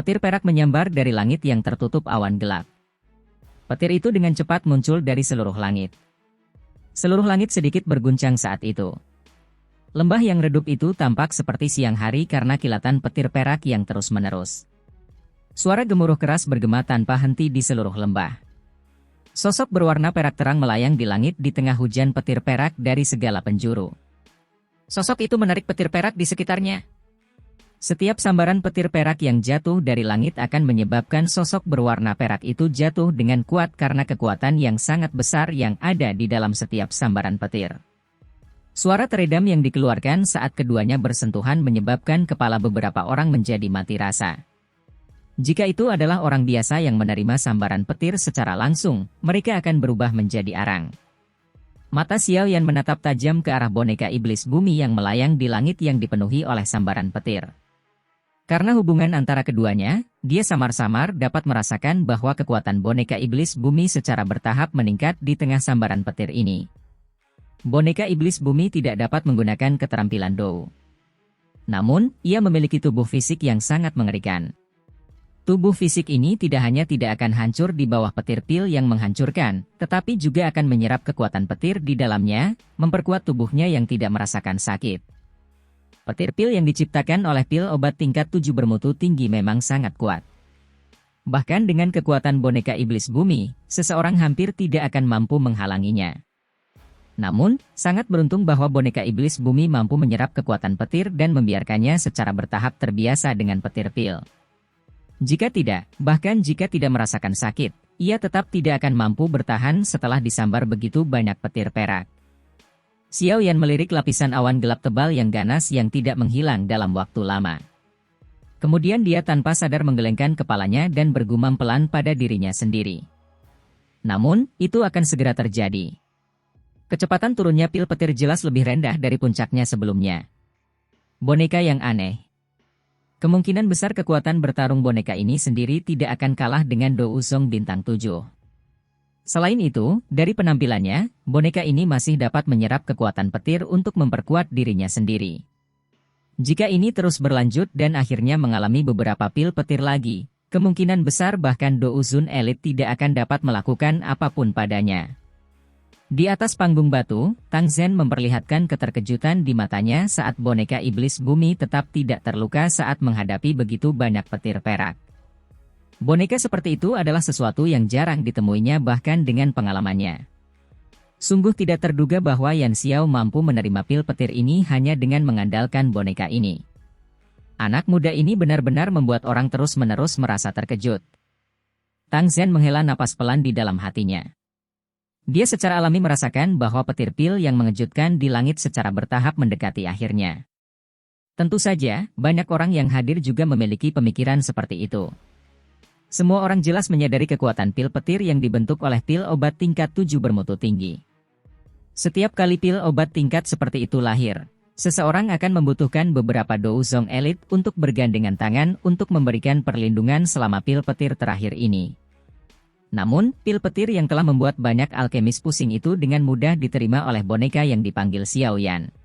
Petir perak menyambar dari langit yang tertutup awan gelap. Petir itu dengan cepat muncul dari seluruh langit. Seluruh langit sedikit berguncang saat itu. Lembah yang redup itu tampak seperti siang hari karena kilatan petir perak yang terus-menerus. Suara gemuruh keras bergema tanpa henti di seluruh lembah. Sosok berwarna perak terang melayang di langit di tengah hujan petir perak dari segala penjuru. Sosok itu menarik petir perak di sekitarnya. Setiap sambaran petir perak yang jatuh dari langit akan menyebabkan sosok berwarna perak itu jatuh dengan kuat karena kekuatan yang sangat besar yang ada di dalam setiap sambaran petir. Suara teredam yang dikeluarkan saat keduanya bersentuhan menyebabkan kepala beberapa orang menjadi mati rasa. Jika itu adalah orang biasa yang menerima sambaran petir secara langsung, mereka akan berubah menjadi arang. Mata Xiao Yan menatap tajam ke arah boneka iblis bumi yang melayang di langit yang dipenuhi oleh sambaran petir. Karena hubungan antara keduanya, dia samar-samar dapat merasakan bahwa kekuatan boneka iblis bumi secara bertahap meningkat di tengah sambaran petir ini. Boneka iblis bumi tidak dapat menggunakan keterampilan Dou. Namun, ia memiliki tubuh fisik yang sangat mengerikan. Tubuh fisik ini tidak hanya tidak akan hancur di bawah petir pil yang menghancurkan, tetapi juga akan menyerap kekuatan petir di dalamnya, memperkuat tubuhnya yang tidak merasakan sakit. Petir pil yang diciptakan oleh pil obat tingkat 7 bermutu tinggi memang sangat kuat. Bahkan dengan kekuatan boneka iblis bumi, seseorang hampir tidak akan mampu menghalanginya. Namun, sangat beruntung bahwa boneka iblis bumi mampu menyerap kekuatan petir dan membiarkannya secara bertahap terbiasa dengan petir pil. Jika tidak, bahkan jika tidak merasakan sakit, ia tetap tidak akan mampu bertahan setelah disambar begitu banyak petir perak. Xiao Yan melirik lapisan awan gelap tebal yang ganas yang tidak menghilang dalam waktu lama. Kemudian dia tanpa sadar menggelengkan kepalanya dan bergumam pelan pada dirinya sendiri. Namun, itu akan segera terjadi. Kecepatan turunnya pil petir jelas lebih rendah dari puncaknya sebelumnya. Boneka yang aneh. Kemungkinan besar kekuatan bertarung boneka ini sendiri tidak akan kalah dengan Dou Zong bintang 7. Selain itu, dari penampilannya, boneka ini masih dapat menyerap kekuatan petir untuk memperkuat dirinya sendiri. Jika ini terus berlanjut dan akhirnya mengalami beberapa pil petir lagi, kemungkinan besar bahkan Dou Zun elit tidak akan dapat melakukan apapun padanya. Di atas panggung batu, Tang Zhen memperlihatkan keterkejutan di matanya saat boneka iblis bumi tetap tidak terluka saat menghadapi begitu banyak petir perak. Boneka seperti itu adalah sesuatu yang jarang ditemuinya bahkan dengan pengalamannya. Sungguh tidak terduga bahwa Yan Xiao mampu menerima pil petir ini hanya dengan mengandalkan boneka ini. Anak muda ini benar-benar membuat orang terus-menerus merasa terkejut. Tang Zhen menghela napas pelan di dalam hatinya. Dia secara alami merasakan bahwa petir pil yang mengejutkan di langit secara bertahap mendekati akhirnya. Tentu saja, banyak orang yang hadir juga memiliki pemikiran seperti itu. Semua orang jelas menyadari kekuatan pil petir yang dibentuk oleh pil obat tingkat 7 bermutu tinggi. Setiap kali pil obat tingkat seperti itu lahir, seseorang akan membutuhkan beberapa Dou Zong elit untuk bergandengan tangan untuk memberikan perlindungan selama pil petir terakhir ini. Namun, pil petir yang telah membuat banyak alkemis pusing itu dengan mudah diterima oleh boneka yang dipanggil Xiao Yan.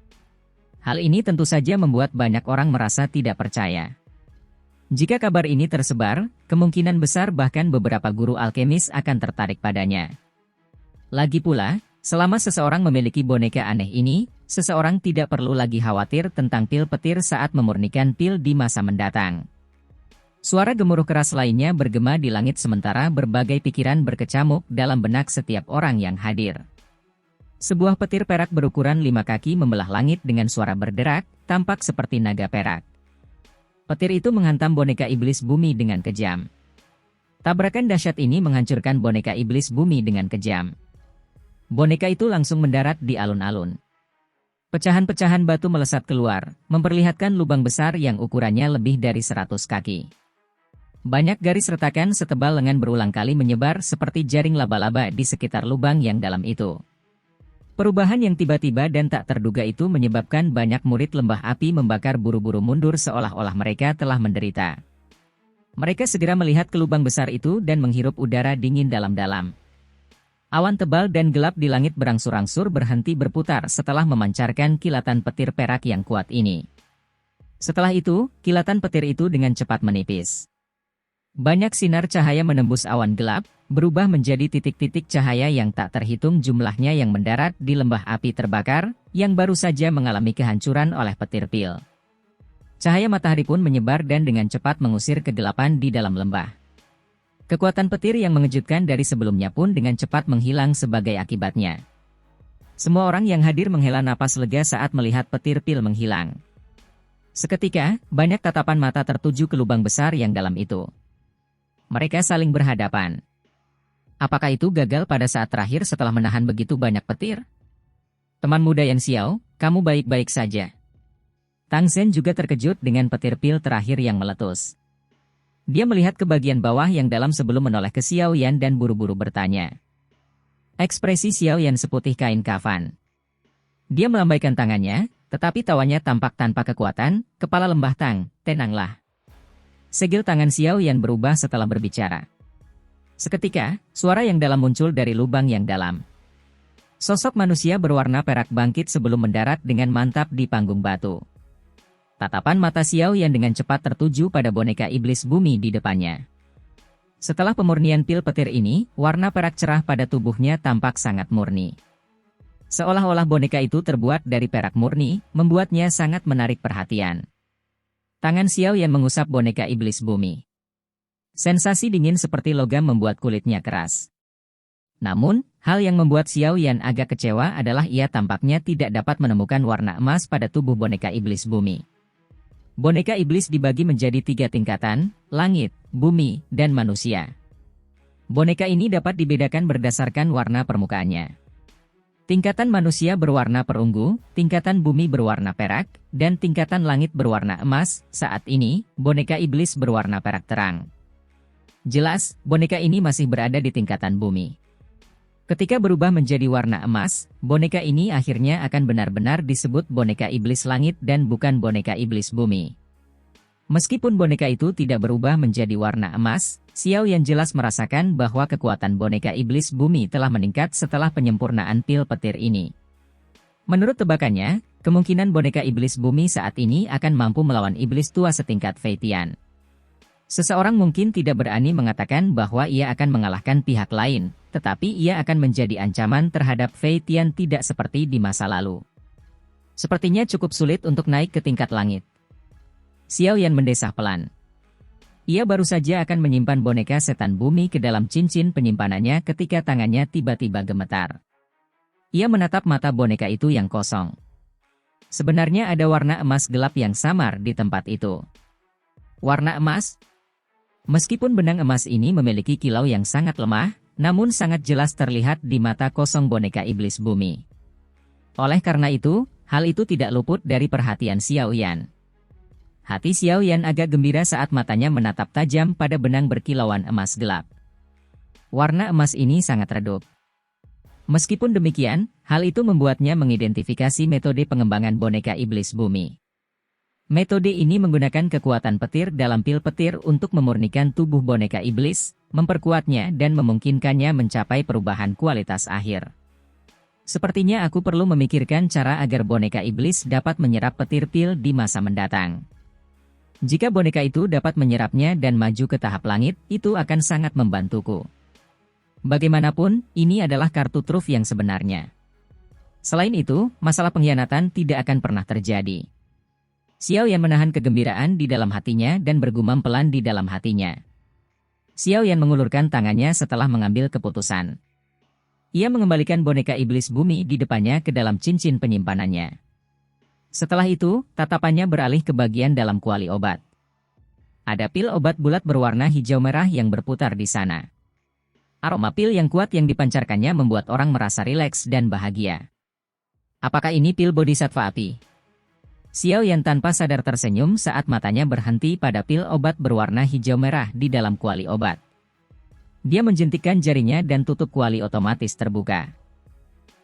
Hal ini tentu saja membuat banyak orang merasa tidak percaya. Jika kabar ini tersebar, kemungkinan besar bahkan beberapa guru alkemis akan tertarik padanya. Lagi pula, selama seseorang memiliki boneka aneh ini, seseorang tidak perlu lagi khawatir tentang pil petir saat memurnikan pil di masa mendatang. Suara gemuruh keras lainnya bergema di langit sementara berbagai pikiran berkecamuk dalam benak setiap orang yang hadir. Sebuah petir perak berukuran 5 kaki membelah langit dengan suara berderak, tampak seperti naga perak. Petir itu menghantam boneka iblis bumi dengan kejam. Tabrakan dahsyat ini menghancurkan boneka iblis bumi dengan kejam. Boneka itu langsung mendarat di alun-alun. Pecahan-pecahan batu melesat keluar, memperlihatkan lubang besar yang ukurannya lebih dari 100 kaki. Banyak garis retakan setebal lengan berulang kali menyebar seperti jaring laba-laba di sekitar lubang yang dalam itu. Perubahan yang tiba-tiba dan tak terduga itu menyebabkan banyak murid lembah api membakar buru-buru mundur seolah-olah mereka telah menderita. Mereka segera melihat ke lubang besar itu dan menghirup udara dingin dalam-dalam. Awan tebal dan gelap di langit berangsur-angsur berhenti berputar setelah memancarkan kilatan petir perak yang kuat ini. Setelah itu, kilatan petir itu dengan cepat menipis. Banyak sinar cahaya menembus awan gelap, berubah menjadi titik-titik cahaya yang tak terhitung jumlahnya yang mendarat di lembah api terbakar, yang baru saja mengalami kehancuran oleh petir pil. Cahaya matahari pun menyebar dan dengan cepat mengusir kegelapan di dalam lembah. Kekuatan petir yang mengejutkan dari sebelumnya pun dengan cepat menghilang sebagai akibatnya. Semua orang yang hadir menghela napas lega saat melihat petir pil menghilang. Seketika, banyak tatapan mata tertuju ke lubang besar yang dalam itu. Mereka saling berhadapan. Apakah itu gagal pada saat terakhir setelah menahan begitu banyak petir? Teman muda Yan Xiao, kamu baik-baik saja. Tang Zhen juga terkejut dengan petir pil terakhir yang meletus. Dia melihat ke bagian bawah yang dalam sebelum menoleh ke Xiao Yan dan buru-buru bertanya. Ekspresi Xiao Yan seputih kain kafan. Dia melambaikan tangannya, tetapi tawanya tampak tanpa kekuatan. Kepala lembah Tang, tenanglah. Segel tangan Xiao Yan berubah setelah berbicara. Seketika, suara yang dalam muncul dari lubang yang dalam. Sosok manusia berwarna perak bangkit sebelum mendarat dengan mantap di panggung batu. Tatapan mata Xiao Yan dengan cepat tertuju pada boneka iblis bumi di depannya. Setelah pemurnian pil petir ini, warna perak cerah pada tubuhnya tampak sangat murni. Seolah-olah boneka itu terbuat dari perak murni, membuatnya sangat menarik perhatian. Tangan Xiao Yan mengusap boneka iblis bumi. Sensasi dingin seperti logam membuat kulitnya keras. Namun, hal yang membuat Xiao Yan agak kecewa adalah ia tampaknya tidak dapat menemukan warna emas pada tubuh boneka iblis bumi. Boneka iblis dibagi menjadi 3 tingkatan, langit, bumi, dan manusia. Boneka ini dapat dibedakan berdasarkan warna permukaannya. Tingkatan manusia berwarna perunggu, tingkatan bumi berwarna perak, dan tingkatan langit berwarna emas. Saat ini, boneka iblis berwarna perak terang. Jelas, boneka ini masih berada di tingkatan bumi. Ketika berubah menjadi warna emas, boneka ini akhirnya akan benar-benar disebut boneka iblis langit dan bukan boneka iblis bumi. Meskipun boneka itu tidak berubah menjadi warna emas, Xiao Yan jelas merasakan bahwa kekuatan boneka iblis bumi telah meningkat setelah penyempurnaan pil petir ini. Menurut tebakannya, kemungkinan boneka iblis bumi saat ini akan mampu melawan iblis tua setingkat Fei Tian. Seseorang mungkin tidak berani mengatakan bahwa ia akan mengalahkan pihak lain, tetapi ia akan menjadi ancaman terhadap Fei Tian tidak seperti di masa lalu. Sepertinya cukup sulit untuk naik ke tingkat langit. Xiao Yan mendesah pelan. Ia baru saja akan menyimpan boneka setan bumi ke dalam cincin penyimpanannya ketika tangannya tiba-tiba gemetar. Ia menatap mata boneka itu yang kosong. Sebenarnya ada warna emas gelap yang samar di tempat itu. Warna emas? Meskipun benang emas ini memiliki kilau yang sangat lemah, namun sangat jelas terlihat di mata kosong boneka iblis bumi. Oleh karena itu, hal itu tidak luput dari perhatian Xiao Yan. Hati Xiao Yan agak gembira saat matanya menatap tajam pada benang berkilauan emas gelap. Warna emas ini sangat redup. Meskipun demikian, hal itu membuatnya mengidentifikasi metode pengembangan boneka iblis bumi. Metode ini menggunakan kekuatan petir dalam pil petir untuk memurnikan tubuh boneka iblis, memperkuatnya dan memungkinkannya mencapai perubahan kualitas akhir. Sepertinya aku perlu memikirkan cara agar boneka iblis dapat menyerap petir pil di masa mendatang. Jika boneka itu dapat menyerapnya dan maju ke tahap langit, itu akan sangat membantuku. Bagaimanapun, ini adalah kartu truf yang sebenarnya. Selain itu, masalah pengkhianatan tidak akan pernah terjadi. Xiao Yan menahan kegembiraan di dalam hatinya dan bergumam pelan di dalam hatinya. Xiao Yan mengulurkan tangannya setelah mengambil keputusan. Ia mengembalikan boneka iblis bumi di depannya ke dalam cincin penyimpanannya. Setelah itu, tatapannya beralih ke bagian dalam kuali obat. Ada pil obat bulat berwarna hijau merah yang berputar di sana. Aroma pil yang kuat yang dipancarkannya membuat orang merasa rileks dan bahagia. Apakah ini pil bodhisattva api? Xiao Yan tanpa sadar tersenyum saat matanya berhenti pada pil obat berwarna hijau merah di dalam kuali obat. Dia menjentikkan jarinya dan tutup kuali otomatis terbuka.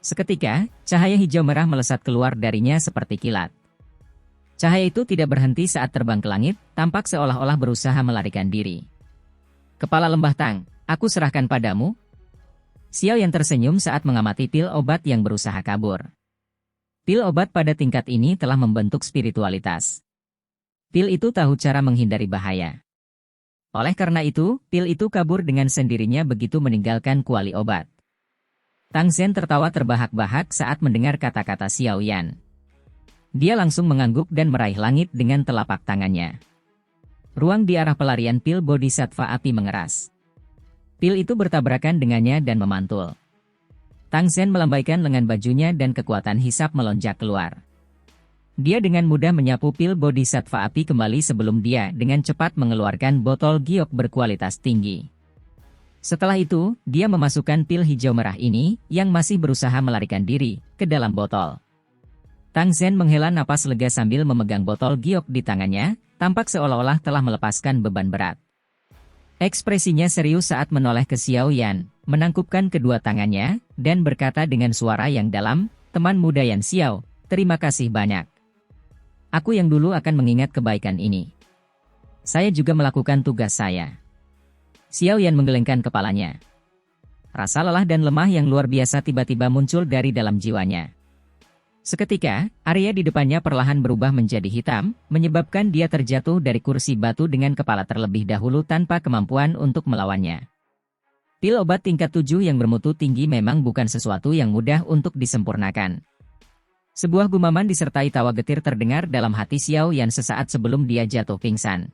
Seketika, cahaya hijau merah melesat keluar darinya seperti kilat. Cahaya itu tidak berhenti saat terbang ke langit, tampak seolah-olah berusaha melarikan diri. Kepala lembah Tang, aku serahkan padamu. Xiao Yan tersenyum saat mengamati pil obat yang berusaha kabur. Pil obat pada tingkat ini telah membentuk spiritualitas. Pil itu tahu cara menghindari bahaya. Oleh karena itu, pil itu kabur dengan sendirinya begitu meninggalkan kuali obat. Tang Zhen tertawa terbahak-bahak saat mendengar kata-kata Xiao Yan. Dia langsung mengangguk dan meraih langit dengan telapak tangannya. Ruang di arah pelarian pil Bodhisattva api mengeras. Pil itu bertabrakan dengannya dan memantul. Tang Zhen melambaikan lengan bajunya dan kekuatan hisap melonjak keluar. Dia dengan mudah menyapu pil Bodhisattva api kembali sebelum dia dengan cepat mengeluarkan botol giok berkualitas tinggi. Setelah itu, dia memasukkan pil hijau merah ini, yang masih berusaha melarikan diri, ke dalam botol. Tang Zhen menghela napas lega sambil memegang botol giok di tangannya, tampak seolah-olah telah melepaskan beban berat. Ekspresinya serius saat menoleh ke Xiao Yan, menangkupkan kedua tangannya, dan berkata dengan suara yang dalam, "Teman muda Yan Xiao, terima kasih banyak. Aku yang dulu akan mengingat kebaikan ini. Saya juga melakukan tugas saya." Xiao Yan menggelengkan kepalanya. Rasa lelah dan lemah yang luar biasa tiba-tiba muncul dari dalam jiwanya. Seketika, area di depannya perlahan berubah menjadi hitam, menyebabkan dia terjatuh dari kursi batu dengan kepala terlebih dahulu tanpa kemampuan untuk melawannya. Pil obat tingkat 7 yang bermutu tinggi memang bukan sesuatu yang mudah untuk disempurnakan. Sebuah gumaman disertai tawa getir terdengar dalam hati Xiao Yan sesaat sebelum dia jatuh pingsan.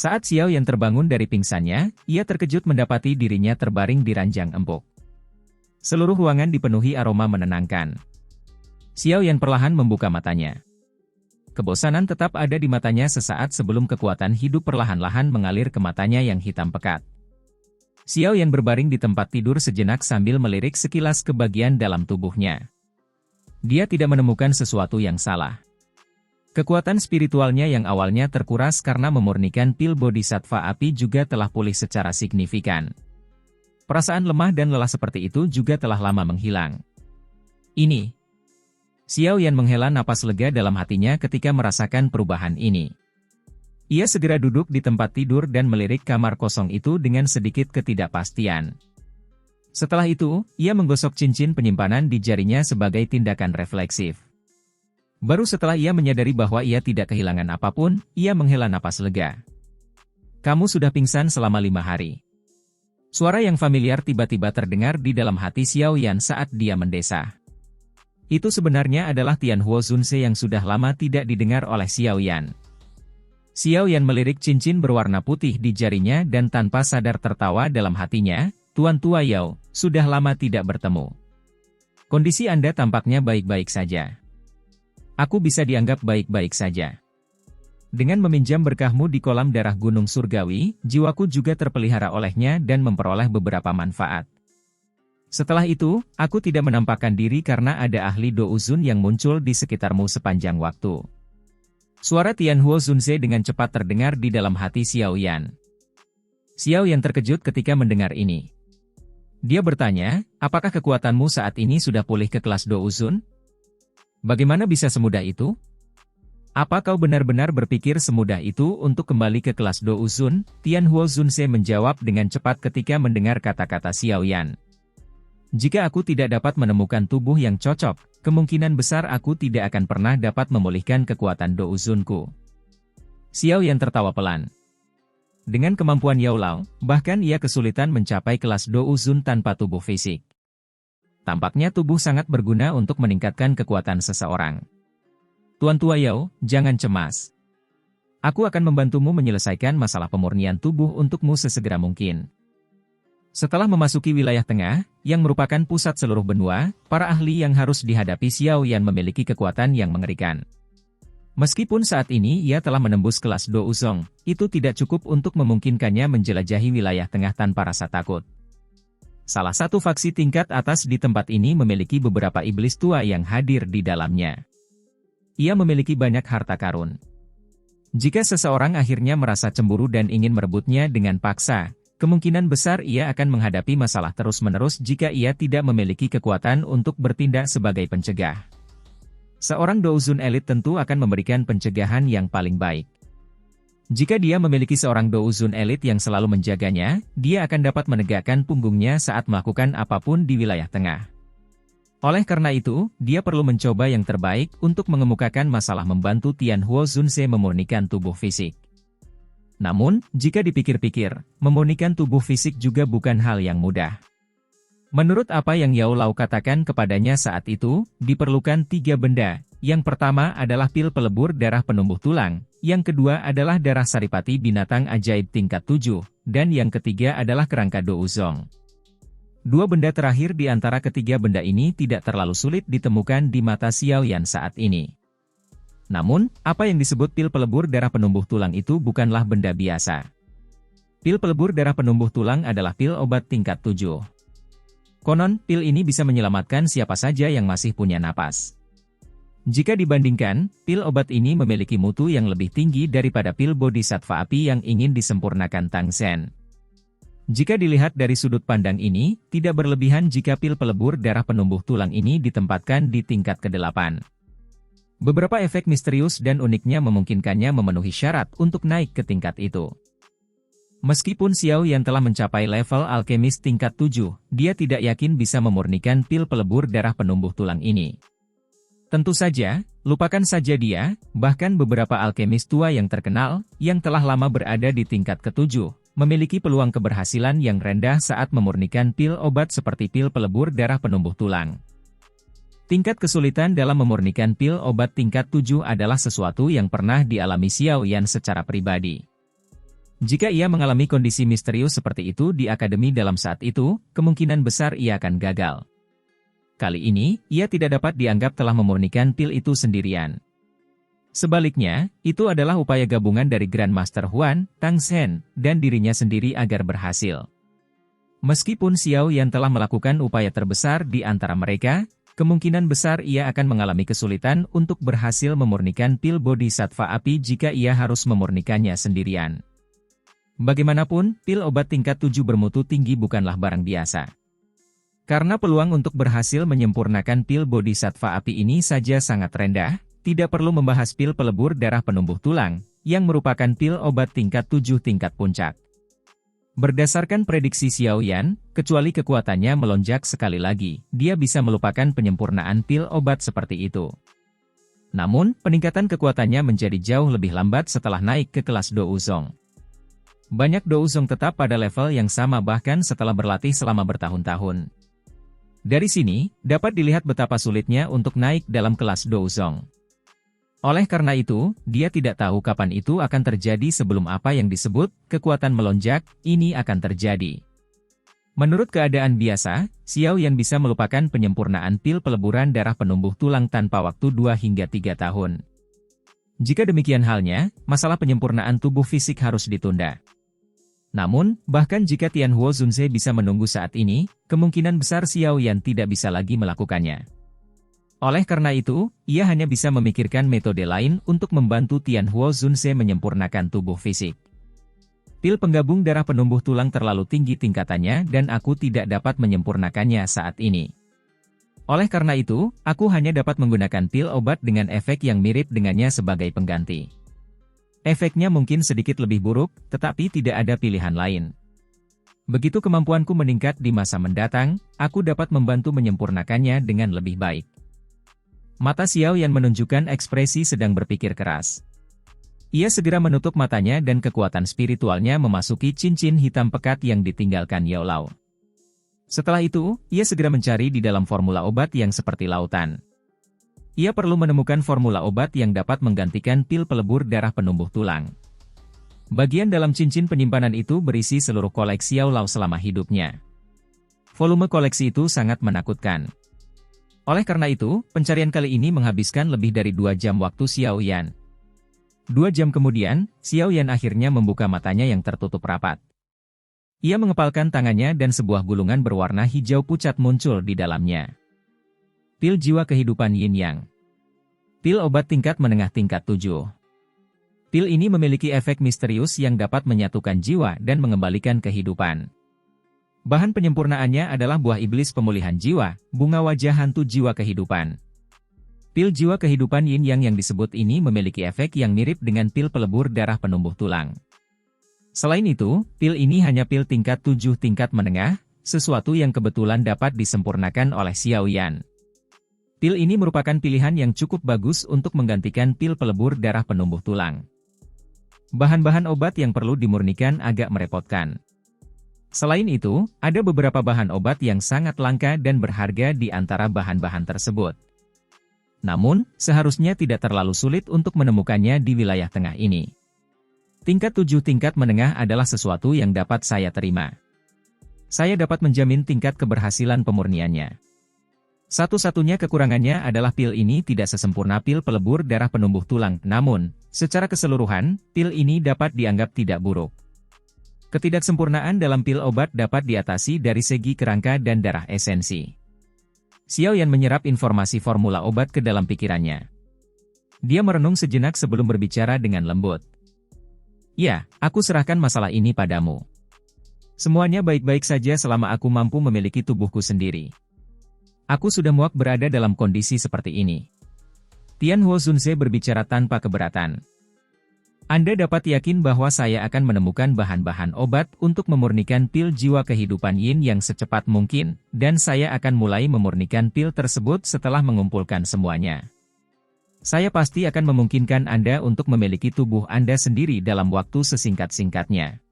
Saat Xiao Yan terbangun dari pingsannya, ia terkejut mendapati dirinya terbaring di ranjang empuk. Seluruh ruangan dipenuhi aroma menenangkan. Xiao Yan perlahan membuka matanya. Kebosanan tetap ada di matanya sesaat sebelum kekuatan hidup perlahan-lahan mengalir ke matanya yang hitam pekat. Xiao Yan berbaring di tempat tidur sejenak sambil melirik sekilas ke bagian dalam tubuhnya. Dia tidak menemukan sesuatu yang salah. Kekuatan spiritualnya yang awalnya terkuras karena memurnikan pil Bodhisattva api juga telah pulih secara signifikan. Perasaan lemah dan lelah seperti itu juga telah lama menghilang. Ini. Xiao Yan menghela napas lega dalam hatinya ketika merasakan perubahan ini. Ia segera duduk di tempat tidur dan melirik kamar kosong itu dengan sedikit ketidakpastian. Setelah itu, ia menggosok cincin penyimpanan di jarinya sebagai tindakan refleksif. Baru setelah ia menyadari bahwa ia tidak kehilangan apapun, ia menghela napas lega. "Kamu sudah pingsan selama 5 hari." Suara yang familiar tiba-tiba terdengar di dalam hati Xiao Yan saat dia mendesah. Itu sebenarnya adalah Tianhuo Zunse yang sudah lama tidak didengar oleh Xiao Yan. Xiao Yan melirik cincin berwarna putih di jarinya dan tanpa sadar tertawa dalam hatinya, "Tuan Tua Yao, sudah lama tidak bertemu. Kondisi Anda tampaknya baik-baik saja." "Aku bisa dianggap baik-baik saja. Dengan meminjam berkahmu di kolam darah Gunung Surgawi, jiwaku juga terpelihara olehnya dan memperoleh beberapa manfaat. Setelah itu, aku tidak menampakkan diri karena ada ahli Douzun yang muncul di sekitarmu sepanjang waktu." Suara Tianhuo Zunze dengan cepat terdengar di dalam hati Xiao Yan. Xiao Yan terkejut ketika mendengar ini. Dia bertanya, "Apakah kekuatanmu saat ini sudah pulih ke kelas Douzun? Bagaimana bisa semudah itu? Apa kau benar-benar berpikir semudah itu untuk kembali ke kelas Douzun?" Tianhuo Zunse menjawab dengan cepat ketika mendengar kata-kata Xiao Yan. "Jika aku tidak dapat menemukan tubuh yang cocok, kemungkinan besar aku tidak akan pernah dapat memulihkan kekuatan Douzunku." Xiao Yan tertawa pelan. Dengan kemampuan Yao Lao, bahkan ia kesulitan mencapai kelas Douzun tanpa tubuh fisik. Tampaknya tubuh sangat berguna untuk meningkatkan kekuatan seseorang. "Tuan Tua Yao, jangan cemas. Aku akan membantumu menyelesaikan masalah pemurnian tubuh untukmu sesegera mungkin." Setelah memasuki wilayah tengah, yang merupakan pusat seluruh benua, para ahli yang harus dihadapi Xiao Yan memiliki kekuatan yang mengerikan. Meskipun saat ini ia telah menembus kelas Douzong, itu tidak cukup untuk memungkinkannya menjelajahi wilayah tengah tanpa rasa takut. Salah satu faksi tingkat atas di tempat ini memiliki beberapa iblis tua yang hadir di dalamnya. Ia memiliki banyak harta karun. Jika seseorang akhirnya merasa cemburu dan ingin merebutnya dengan paksa, kemungkinan besar ia akan menghadapi masalah terus-menerus jika ia tidak memiliki kekuatan untuk bertindak sebagai pencegah. Seorang douzun elit tentu akan memberikan pencegahan yang paling baik. Jika dia memiliki seorang douzun elit yang selalu menjaganya, dia akan dapat menegakkan punggungnya saat melakukan apapun di wilayah tengah. Oleh karena itu, dia perlu mencoba yang terbaik untuk mengemukakan masalah membantu Tianhuo Zunze memurnikan tubuh fisik. Namun, jika dipikir-pikir, memurnikan tubuh fisik juga bukan hal yang mudah. Menurut apa yang Yao Lao katakan kepadanya saat itu, diperlukan 3 benda. Yang pertama adalah pil pelebur darah penumbuh tulang, yang kedua adalah darah saripati binatang ajaib tingkat 7, dan yang ketiga adalah kerangka douzong. 2 benda terakhir di antara ketiga benda ini tidak terlalu sulit ditemukan di mata Xiao Yan saat ini. Namun, apa yang disebut pil pelebur darah penumbuh tulang itu bukanlah benda biasa. Pil pelebur darah penumbuh tulang adalah pil obat tingkat 7. Konon, pil ini bisa menyelamatkan siapa saja yang masih punya napas. Jika dibandingkan, pil obat ini memiliki mutu yang lebih tinggi daripada pil bodhisattva api yang ingin disempurnakan Tang Zhen. Jika dilihat dari sudut pandang ini, tidak berlebihan jika pil pelebur darah penumbuh tulang ini ditempatkan di tingkat ke-8. Beberapa efek misterius dan uniknya memungkinkannya memenuhi syarat untuk naik ke tingkat itu. Meskipun Xiao Yan telah mencapai level alkemis tingkat 7, dia tidak yakin bisa memurnikan pil pelebur darah penumbuh tulang ini. Tentu saja, lupakan saja dia, bahkan beberapa alkemis tua yang terkenal, yang telah lama berada di tingkat ke-7, memiliki peluang keberhasilan yang rendah saat memurnikan pil obat seperti pil pelebur darah penumbuh tulang. Tingkat kesulitan dalam memurnikan pil obat tingkat 7 adalah sesuatu yang pernah dialami Xiao Yan secara pribadi. Jika ia mengalami kondisi misterius seperti itu di akademi dalam saat itu, kemungkinan besar ia akan gagal. Kali ini, ia tidak dapat dianggap telah memurnikan pil itu sendirian. Sebaliknya, itu adalah upaya gabungan dari Grandmaster Huan, Tang Zhen, dan dirinya sendiri agar berhasil. Meskipun Xiao Yan telah melakukan upaya terbesar di antara mereka, kemungkinan besar ia akan mengalami kesulitan untuk berhasil memurnikan pil bodhisattva api jika ia harus memurnikannya sendirian. Bagaimanapun, pil obat tingkat 7 bermutu tinggi bukanlah barang biasa. Karena peluang untuk berhasil menyempurnakan pil bodhisattva api ini saja sangat rendah, tidak perlu membahas pil pelebur darah penumbuh tulang, yang merupakan pil obat tingkat 7 tingkat puncak. Berdasarkan prediksi Xiao Yan, kecuali kekuatannya melonjak sekali lagi, dia bisa melupakan penyempurnaan pil obat seperti itu. Namun, peningkatan kekuatannya menjadi jauh lebih lambat setelah naik ke kelas douzong. Banyak douzong tetap pada level yang sama bahkan setelah berlatih selama bertahun-tahun. Dari sini, dapat dilihat betapa sulitnya untuk naik dalam kelas douzong. Oleh karena itu, dia tidak tahu kapan itu akan terjadi sebelum apa yang disebut kekuatan melonjak ini akan terjadi. Menurut keadaan biasa, Xiao Yan bisa melupakan penyempurnaan pil peleburan darah penumbuh tulang tanpa waktu 2 hingga 3 tahun. Jika demikian halnya, masalah penyempurnaan tubuh fisik harus ditunda. Namun, bahkan jika Tianhuo Zunze bisa menunggu saat ini, kemungkinan besar Xiao Yan tidak bisa lagi melakukannya. Oleh karena itu, ia hanya bisa memikirkan metode lain untuk membantu Tianhuo Zunze menyempurnakan tubuh fisik. Pil penggabung darah penumbuh tulang terlalu tinggi tingkatannya dan aku tidak dapat menyempurnakannya saat ini. Oleh karena itu, aku hanya dapat menggunakan pil obat dengan efek yang mirip dengannya sebagai pengganti. Efeknya mungkin sedikit lebih buruk, tetapi tidak ada pilihan lain. Begitu kemampuanku meningkat di masa mendatang, aku dapat membantu menyempurnakannya dengan lebih baik. Mata Xiao Yan menunjukkan ekspresi sedang berpikir keras. Ia segera menutup matanya dan kekuatan spiritualnya memasuki cincin hitam pekat yang ditinggalkan Yao Lao. Setelah itu, ia segera mencari di dalam formula obat yang seperti lautan. Ia perlu menemukan formula obat yang dapat menggantikan pil pelebur darah penumbuh tulang. Bagian dalam cincin penyimpanan itu berisi seluruh koleksi Yao Lao selama hidupnya. Volume koleksi itu sangat menakutkan. Oleh karena itu, pencarian kali ini menghabiskan lebih dari 2 jam waktu Xiao Yan. 2 jam kemudian, Xiao Yan akhirnya membuka matanya yang tertutup rapat. Ia mengepalkan tangannya dan sebuah gulungan berwarna hijau pucat muncul di dalamnya. Pil jiwa kehidupan Yin Yang. Pil obat tingkat menengah tingkat 7. Pil ini memiliki efek misterius yang dapat menyatukan jiwa dan mengembalikan kehidupan. Bahan penyempurnaannya adalah buah iblis pemulihan jiwa, bunga wajah hantu jiwa kehidupan. Pil jiwa kehidupan yin yang disebut ini memiliki efek yang mirip dengan pil pelebur darah penumbuh tulang. Selain itu, pil ini hanya pil tingkat 7 tingkat menengah, sesuatu yang kebetulan dapat disempurnakan oleh Xiao Yan. Pil ini merupakan pilihan yang cukup bagus untuk menggantikan pil pelebur darah penumbuh tulang. Bahan-bahan obat yang perlu dimurnikan agak merepotkan. Selain itu, ada beberapa bahan obat yang sangat langka dan berharga di antara bahan-bahan tersebut. Namun, seharusnya tidak terlalu sulit untuk menemukannya di wilayah tengah ini. Tingkat 7 tingkat menengah adalah sesuatu yang dapat saya terima. Saya dapat menjamin tingkat keberhasilan pemurniannya. Satu-satunya kekurangannya adalah pil ini tidak sesempurna pil pelebur darah penumbuh tulang, namun, secara keseluruhan, pil ini dapat dianggap tidak buruk. Ketidaksempurnaan dalam pil obat dapat diatasi dari segi kerangka dan darah esensi. Xiao Yan menyerap informasi formula obat ke dalam pikirannya. Dia merenung sejenak sebelum berbicara dengan lembut. Ya, aku serahkan masalah ini padamu. Semuanya baik-baik saja selama aku mampu memiliki tubuhku sendiri. Aku sudah muak berada dalam kondisi seperti ini. Tian Huo Zunze berbicara tanpa keberatan. Anda dapat yakin bahwa saya akan menemukan bahan-bahan obat untuk memurnikan pil jiwa kehidupan yin yang secepat mungkin, dan saya akan mulai memurnikan pil tersebut setelah mengumpulkan semuanya. Saya pasti akan memungkinkan Anda untuk memiliki tubuh Anda sendiri dalam waktu sesingkat-singkatnya.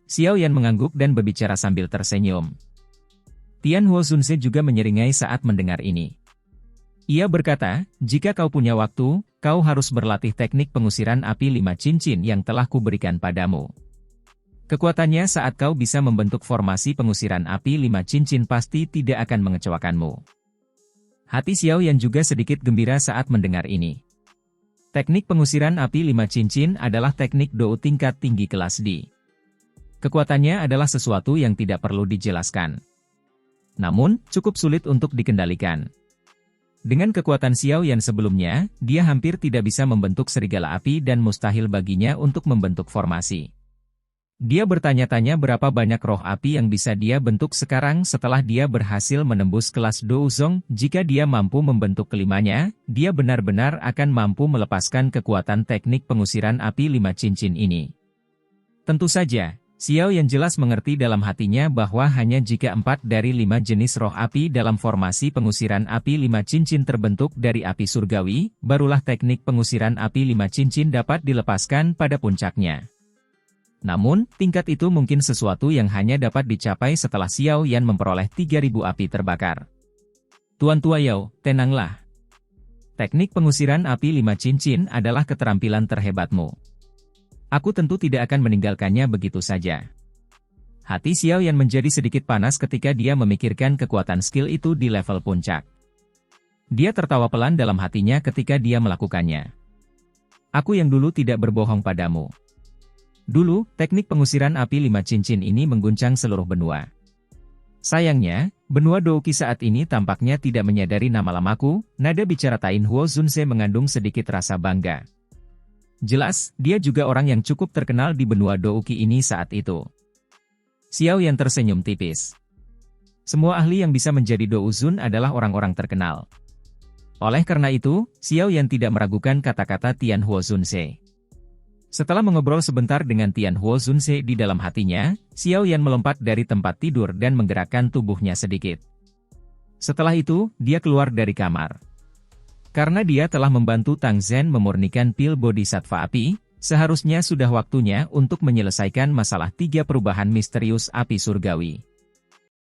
Xiao Yan mengangguk dan berbicara sambil tersenyum. Tian Huo Zunze juga menyeringai saat mendengar ini. Ia berkata, jika kau punya waktu, kau harus berlatih teknik pengusiran api 5 cincin yang telah kuberikan padamu. Kekuatannya saat kau bisa membentuk formasi pengusiran api 5 cincin pasti tidak akan mengecewakanmu. Hati Xiao Yan juga sedikit gembira saat mendengar ini. Teknik pengusiran api 5 cincin adalah teknik dou tingkat tinggi kelas D. Kekuatannya adalah sesuatu yang tidak perlu dijelaskan. Namun, cukup sulit untuk dikendalikan. Dengan kekuatan Xiao Yan sebelumnya, dia hampir tidak bisa membentuk serigala api dan mustahil baginya untuk membentuk formasi. Dia bertanya-tanya berapa banyak roh api yang bisa dia bentuk sekarang setelah dia berhasil menembus kelas Douzong. Jika dia mampu membentuk kelimanya, dia benar-benar akan mampu melepaskan kekuatan teknik pengusiran api 5 cincin ini. Tentu saja, Xiao Yan jelas mengerti dalam hatinya bahwa hanya jika 4 dari 5 jenis roh api dalam formasi pengusiran api 5 cincin terbentuk dari api surgawi, barulah teknik pengusiran api 5 cincin dapat dilepaskan pada puncaknya. Namun, tingkat itu mungkin sesuatu yang hanya dapat dicapai setelah Xiao Yan memperoleh 3000 api terbakar. Tuan Tua Yao, tenanglah. Teknik pengusiran api 5 cincin adalah keterampilan terhebatmu. Aku tentu tidak akan meninggalkannya begitu saja. Hati Xiao Yan menjadi sedikit panas ketika dia memikirkan kekuatan skill itu di level puncak. Dia tertawa pelan dalam hatinya ketika dia melakukannya. Aku yang dulu tidak berbohong padamu. Dulu, teknik pengusiran api 5 cincin ini mengguncang seluruh benua. Sayangnya, benua Douqi saat ini tampaknya tidak menyadari nama lamaku. Nada bicara Tian Huo Zunze mengandung sedikit rasa bangga. Jelas, dia juga orang yang cukup terkenal di benua Douqi ini saat itu. Xiao Yan tersenyum tipis. Semua ahli yang bisa menjadi Douzun adalah orang-orang terkenal. Oleh karena itu, Xiao Yan tidak meragukan kata-kata Tian Huo Zunze. Setelah mengobrol sebentar dengan Tian Huo Zunze di dalam hatinya, Xiao Yan melompat dari tempat tidur dan menggerakkan tubuhnya sedikit. Setelah itu, dia keluar dari kamar. Karena dia telah membantu Tang Zhen memurnikan pil bodhisattva api, seharusnya sudah waktunya untuk menyelesaikan masalah 3 perubahan misterius api surgawi.